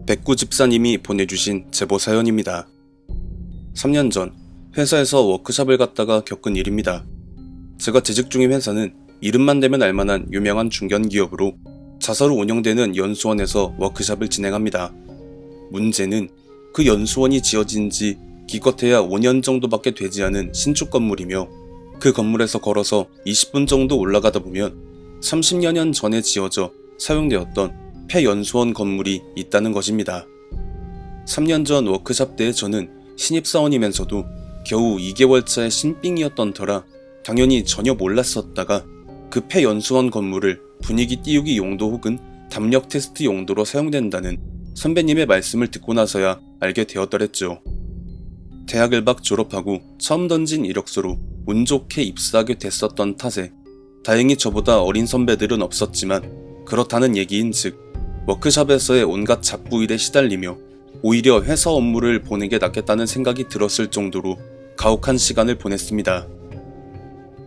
백구 집사님이 보내주신 제보 사연입니다. 3년 전 회사에서 워크숍을 갔다가 겪은 일입니다. 제가 재직 중인 회사는 이름만 대면 알만한 유명한 중견기업으로 자사로 운영되는 연수원에서 워크숍을 진행합니다. 문제는 그 연수원이 지어진 지 기껏해야 5년 정도밖에 되지 않은 신축 건물이며 그 건물에서 걸어서 20분 정도 올라가다 보면 30여년 전에 지어져 사용되었던 폐연수원 건물이 있다는 것입니다. 3년 전 워크숍 때 저는 신입사원이면서도 겨우 2개월차의 신빙이었던 터라 당연히 전혀 몰랐었다가 그 폐연수원 건물을 분위기 띄우기 용도 혹은 담력 테스트 용도로 사용된다는 선배님의 말씀을 듣고 나서야 알게 되었더랬죠. 대학을 막 졸업하고 처음 던진 이력서로 운 좋게 입사하게 됐었던 탓에 다행히 저보다 어린 선배들은 없었지만 그렇다는 얘기인즉 워크숍에서의 온갖 잡부일에 시달리며 오히려 회사 업무를 보는 게 낫겠다는 생각이 들었을 정도로 가혹한 시간을 보냈습니다.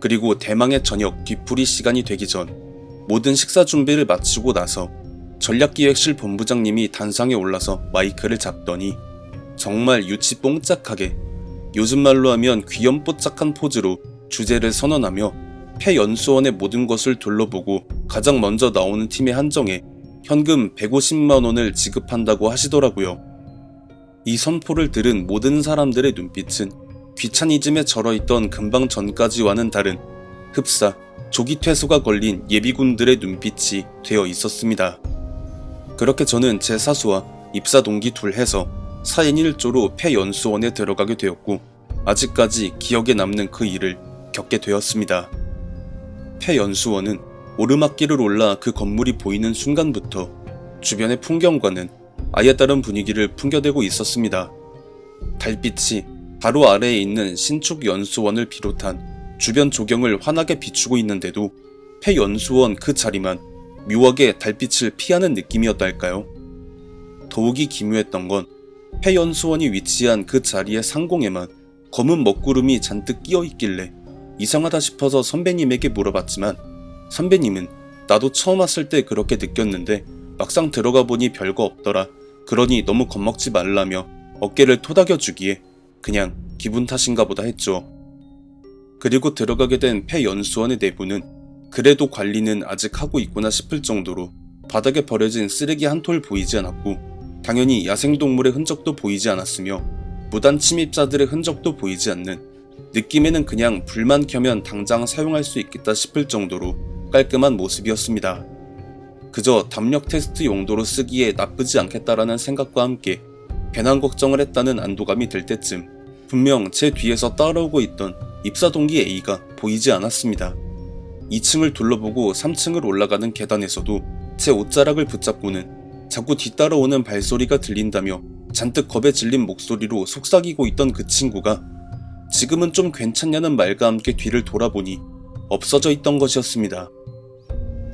그리고 대망의 저녁 뒤풀이 시간이 되기 전 모든 식사 준비를 마치고 나서 전략기획실 본부장님이 단상에 올라서 마이크를 잡더니 정말 유치 뽕짝하게 요즘 말로 하면 귀염뽀짝한 포즈로 주제를 선언하며 폐연수원의 모든 것을 둘러보고 가장 먼저 나오는 팀에 한정해 현금 150만원을 지급한다고 하시더라고요. 이 선포를 들은 모든 사람들의 눈빛은 귀차니즘에 절어있던 금방 전까지와는 다른 흡사, 조기 퇴소가 걸린 예비군들의 눈빛이 되어 있었습니다. 그렇게 저는 제 사수와 입사 동기 둘 해서 4인 1조로 폐연수원에 들어가게 되었고 아직까지 기억에 남는 그 일을 겪게 되었습니다. 폐연수원은 오르막길을 올라 그 건물이 보이는 순간부터 주변의 풍경과는 아예 다른 분위기를 풍겨대고 있었습니다. 달빛이 바로 아래에 있는 신축 연수원을 비롯한 주변 조경을 환하게 비추고 있는데도 폐연수원 그 자리만 묘하게 달빛을 피하는 느낌이었달까요? 더욱이 기묘했던 건 폐연수원이 위치한 그 자리의 상공에만 검은 먹구름이 잔뜩 끼어 있길래 이상하다 싶어서 선배님에게 물어봤지만 선배님은 나도 처음 왔을 때 그렇게 느꼈는데 막상 들어가 보니 별거 없더라. 그러니 너무 겁먹지 말라며 어깨를 토닥여주기에 그냥 기분 탓인가 보다 했죠. 그리고 들어가게 된 폐연수원의 내부는 그래도 관리는 아직 하고 있구나 싶을 정도로 바닥에 버려진 쓰레기 한 톨 보이지 않았고 당연히 야생동물의 흔적도 보이지 않았으며 무단 침입자들의 흔적도 보이지 않는 느낌에는 그냥 불만 켜면 당장 사용할 수 있겠다 싶을 정도로 깔끔한 모습이었습니다. 그저 담력 테스트 용도로 쓰기에 나쁘지 않겠다라는 생각과 함께 괜한 걱정을 했다는 안도감이 들 때쯤 분명 제 뒤에서 따라오고 있던 입사 동기 A가 보이지 않았습니다. 2층을 둘러보고 3층을 올라가는 계단에서도 제 옷자락을 붙잡고는 자꾸 뒤따라오는 발소리가 들린다며 잔뜩 겁에 질린 목소리로 속삭이고 있던 그 친구가 지금은 좀 괜찮냐는 말과 함께 뒤를 돌아보니 없어져 있던 것이었습니다.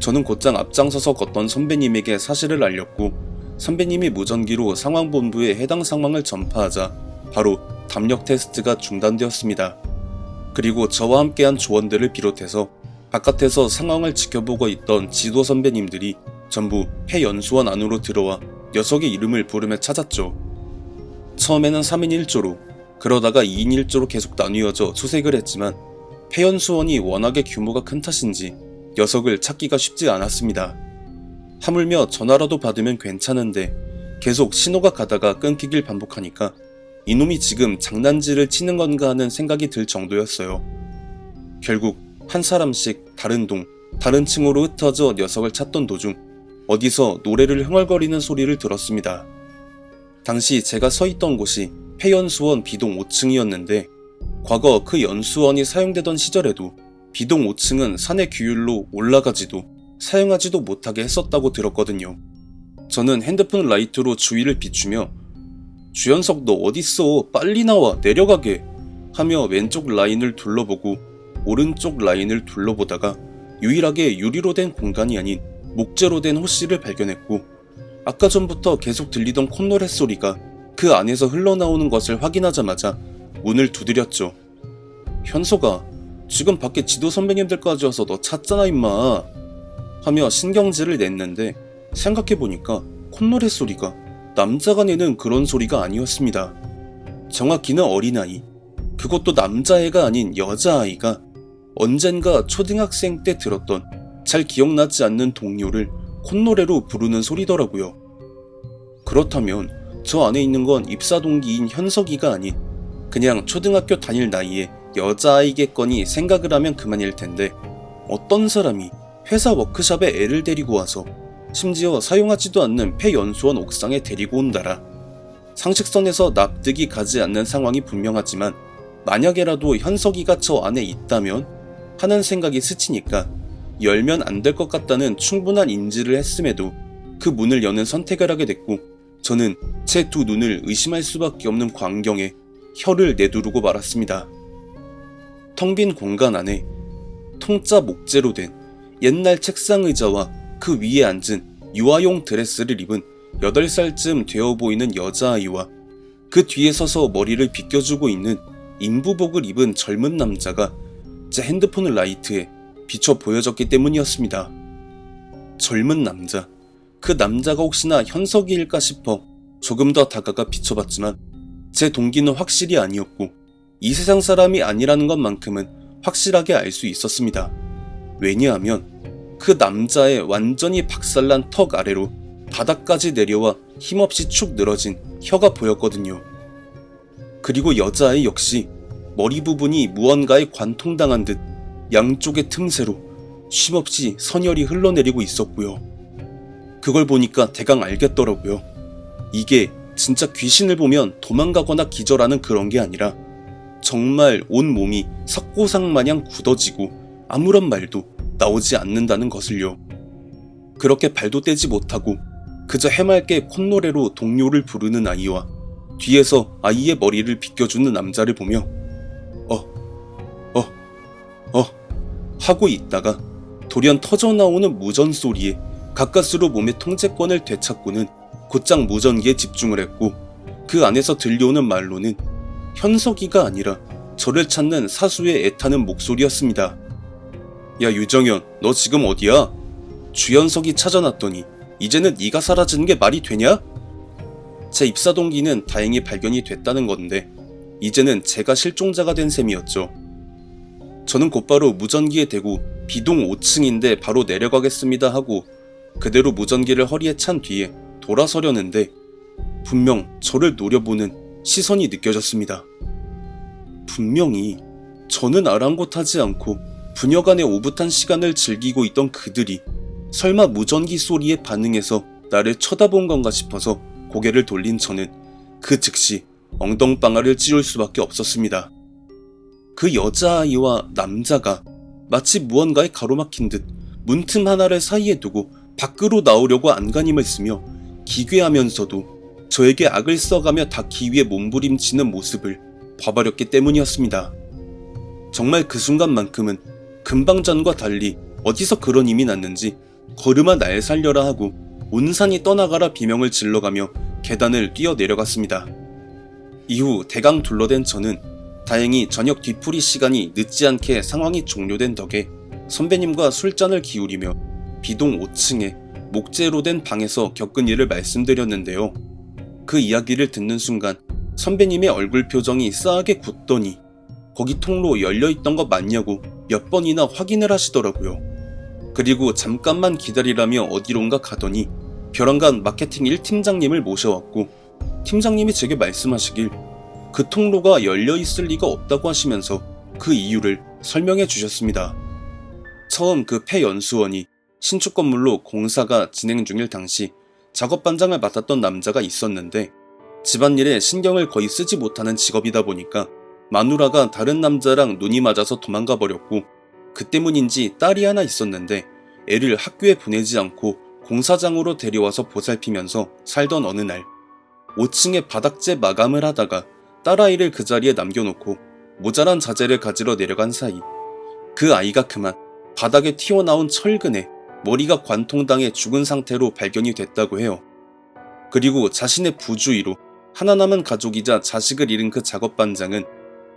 저는 곧장 앞장서서 걷던 선배님에게 사실을 알렸고 선배님이 무전기로 상황본부에 해당 상황을 전파하자 바로 담력 테스트가 중단되었습니다. 그리고 저와 함께한 조원들을 비롯해서 바깥에서 상황을 지켜보고 있던 지도 선배님들이 전부 폐연수원 안으로 들어와 녀석의 이름을 부르며 찾았죠. 처음에는 3인 1조로 그러다가 2인 1조로 계속 나뉘어져 수색을 했지만 폐연수원이 워낙에 규모가 큰 탓인지 녀석을 찾기가 쉽지 않았습니다. 하물며 전화라도 받으면 괜찮은데 계속 신호가 가다가 끊기길 반복하니까 이놈이 지금 장난질을 치는 건가 하는 생각이 들 정도였어요. 결국 한 사람씩 다른 동, 다른 층으로 흩어져 녀석을 찾던 도중 어디서 노래를 흥얼거리는 소리를 들었습니다. 당시 제가 서 있던 곳이 폐연수원 B동 5층이었는데 과거 그 연수원이 사용되던 시절에도 B동 5층은 산의 규율로 올라가지도 사용하지도 못하게 했었다고 들었거든요. 저는 핸드폰 라이트로 주위를 비추며 주연석 너 어딨어? 빨리 나와 내려가게 하며 왼쪽 라인을 둘러보고 오른쪽 라인을 둘러보다가 유일하게 유리로 된 공간이 아닌 목재로 된 호실을 발견했고 아까 전부터 계속 들리던 콧노래 소리가 그 안에서 흘러나오는 것을 확인하자마자 문을 두드렸죠. 현석아, 지금 밖에 지도 선배님들까지 와서 너 찾잖아 임마 하며 신경질을 냈는데 생각해보니까 콧노래 소리가 남자가 내는 그런 소리가 아니었습니다. 정확히는 어린아이, 그것도 남자애가 아닌 여자아이가 언젠가 초등학생 때 들었던 잘 기억나지 않는 동요를 콧노래로 부르는 소리더라고요. 그렇다면 저 안에 있는 건 입사 동기인 현석이가 아닌 그냥 초등학교 다닐 나이에 여자아이겠거니 생각을 하면 그만일 텐데, 어떤 사람이 회사 워크숍에 애를 데리고 와서 심지어 사용하지도 않는 폐연수원 옥상에 데리고 온다라. 상식선에서 납득이 가지 않는 상황이 분명하지만 만약에라도 현석이가 저 안에 있다면 하는 생각이 스치니까 열면 안 될 것 같다는 충분한 인지를 했음에도 그 문을 여는 선택을 하게 됐고, 저는 제 두 눈을 의심할 수밖에 없는 광경에 혀를 내두르고 말았습니다. 텅 빈 공간 안에 통짜 목재로 된 옛날 책상 의자와 그 위에 앉은 유아용 드레스를 입은 8살쯤 되어 보이는 여자아이와 그 뒤에 서서 머리를 빗겨주고 있는 인부복을 입은 젊은 남자가 제 핸드폰 라이트에 비춰 보여졌기 때문이었습니다. 젊은 남자, 그 남자가 혹시나 현석이일까 싶어 조금 더 다가가 비춰봤지만 제 동기는 확실히 아니었고 이 세상 사람이 아니라는 것만큼은 확실하게 알 수 있었습니다. 왜냐하면 그 남자의 완전히 박살난 턱 아래로 바닥까지 내려와 힘없이 축 늘어진 혀가 보였거든요. 그리고 여자애 역시 머리 부분이 무언가에 관통당한 듯 양쪽의 틈새로 쉼없이 선혈이 흘러내리고 있었고요. 그걸 보니까 대강 알겠더라고요. 이게 진짜 귀신을 보면 도망가거나 기절하는 그런 게 아니라 정말 온 몸이 석고상 마냥 굳어지고 아무런 말도 나오지 않는다는 것을요. 그렇게 발도 떼지 못하고 그저 해맑게 콧노래로 동요를 부르는 아이와 뒤에서 아이의 머리를 빗겨주는 남자를 보며 하고 있다가 돌연 터져나오는 무전 소리에 가까스로 몸의 통제권을 되찾고는 곧장 무전기에 집중을 했고, 그 안에서 들려오는 말로는 현석이가 아니라 저를 찾는 사수의 애타는 목소리였습니다. 야 유정현, 너 지금 어디야? 주현석이 찾아놨더니 이제는 네가 사라지는 게 말이 되냐? 제 입사 동기는 다행히 발견이 됐다는 건데 이제는 제가 실종자가 된 셈이었죠. 저는 곧바로 무전기에 대고 B동 5층인데 바로 내려가겠습니다 하고 그대로 무전기를 허리에 찬 뒤에 돌아서려는데 분명 저를 노려보는 시선이 느껴졌습니다. 분명히 저는 아랑곳하지 않고 부녀간의 오붓한 시간을 즐기고 있던 그들이 설마 무전기 소리에 반응해서 나를 쳐다본 건가 싶어서 고개를 돌린 저는 그 즉시 엉덩방아를 찌울 수밖에 없었습니다. 그 여자아이와 남자가 마치 무언가에 가로막힌 듯 문틈 하나를 사이에 두고 밖으로 나오려고 안간힘을 쓰며 기괴하면서도 저에게 악을 써가며 닿기 위해 몸부림치는 모습을 봐버렸기 때문이었습니다. 정말 그 순간만큼은 금방 전과 달리 어디서 그런 힘이 났는지 걸음아 날 살려라 하고 온 산이 떠나가라 비명을 질러가며 계단을 뛰어 내려갔습니다. 이후 대강 둘러댄 저는 다행히 저녁 뒤풀이 시간이 늦지 않게 상황이 종료된 덕에 선배님과 술잔을 기울이며 B동 5층에 목재로 된 방에서 겪은 일을 말씀드렸는데요. 그 이야기를 듣는 순간 선배님의 얼굴 표정이 싸하게 굳더니 거기 통로 열려있던 거 맞냐고 몇 번이나 확인을 하시더라고요. 그리고 잠깐만 기다리라며 어디론가 가더니 벼랑간 마케팅 1팀장님을 모셔왔고 팀장님이 제게 말씀하시길 그 통로가 열려있을 리가 없다고 하시면서 그 이유를 설명해 주셨습니다. 처음 그 폐연수원이 신축 건물로 공사가 진행 중일 당시 작업반장을 맡았던 남자가 있었는데 집안일에 신경을 거의 쓰지 못하는 직업이다 보니까 마누라가 다른 남자랑 눈이 맞아서 도망가 버렸고 그 때문인지 딸이 하나 있었는데 애를 학교에 보내지 않고 공사장으로 데려와서 보살피면서 살던 어느 날 5층에 바닥재 마감을 하다가 딸아이를 그 자리에 남겨놓고 모자란 자재를 가지러 내려간 사이 그 아이가 그만 바닥에 튀어나온 철근에 머리가 관통당해 죽은 상태로 발견이 됐다고 해요. 그리고 자신의 부주의로 하나 남은 가족이자 자식을 잃은 그 작업반장은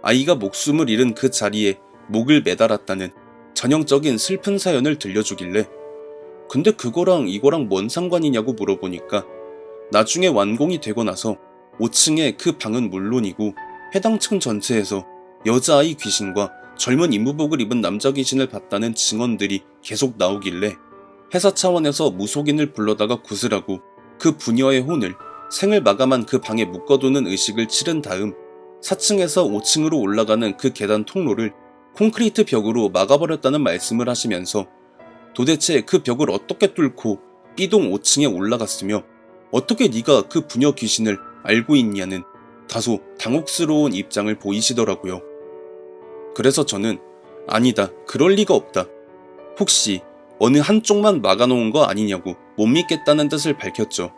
아이가 목숨을 잃은 그 자리에 목을 매달았다는 전형적인 슬픈 사연을 들려주길래 근데 그거랑 이거랑 뭔 상관이냐고 물어보니까 나중에 완공이 되고 나서 5층의 그 방은 물론이고 해당 층 전체에서 여자아이 귀신과 젊은 인부복을 입은 남자 귀신을 봤다는 증언들이 계속 나오길래 회사 차원에서 무속인을 불러다가 구슬하고 그 부녀의 혼을 생을 마감한 그 방에 묶어두는 의식을 치른 다음 4층에서 5층으로 올라가는 그 계단 통로를 콘크리트 벽으로 막아버렸다는 말씀을 하시면서 도대체 그 벽을 어떻게 뚫고 B동 5층에 올라갔으며 어떻게 네가 그 부녀 귀신을 알고 있냐는 다소 당혹스러운 입장을 보이시더라고요. 그래서 저는 아니다, 그럴 리가 없다. 혹시 어느 한쪽만 막아놓은 거 아니냐고 못 믿겠다는 뜻을 밝혔죠.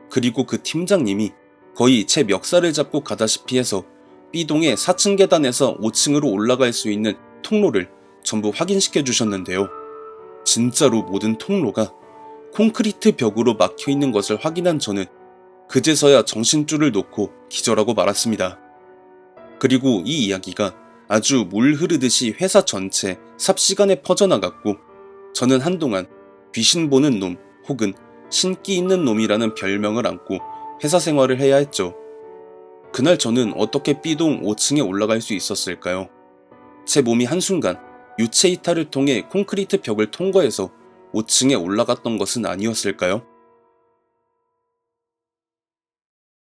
그리고 그 팀장님이 거의 제 멱살을 잡고 가다시피 해서 B동의 4층 계단에서 5층으로 올라갈 수 있는 통로를 전부 확인시켜 주셨는데요. 진짜로 모든 통로가 콘크리트 벽으로 막혀 있는 것을 확인한 저는 그제서야 정신줄을 놓고 기절하고 말았습니다. 그리고 이 이야기가 아주 물 흐르듯이 회사 전체 삽시간에 퍼져나갔고 저는 한동안 귀신 보는 놈 혹은 신기 있는 놈이라는 별명을 안고 회사 생활을 해야 했죠. 그날 저는 어떻게 B동 5층에 올라갈 수 있었을까요? 제 몸이 한순간 유체 이탈을 통해 콘크리트 벽을 통과해서 5층에 올라갔던 것은 아니었을까요?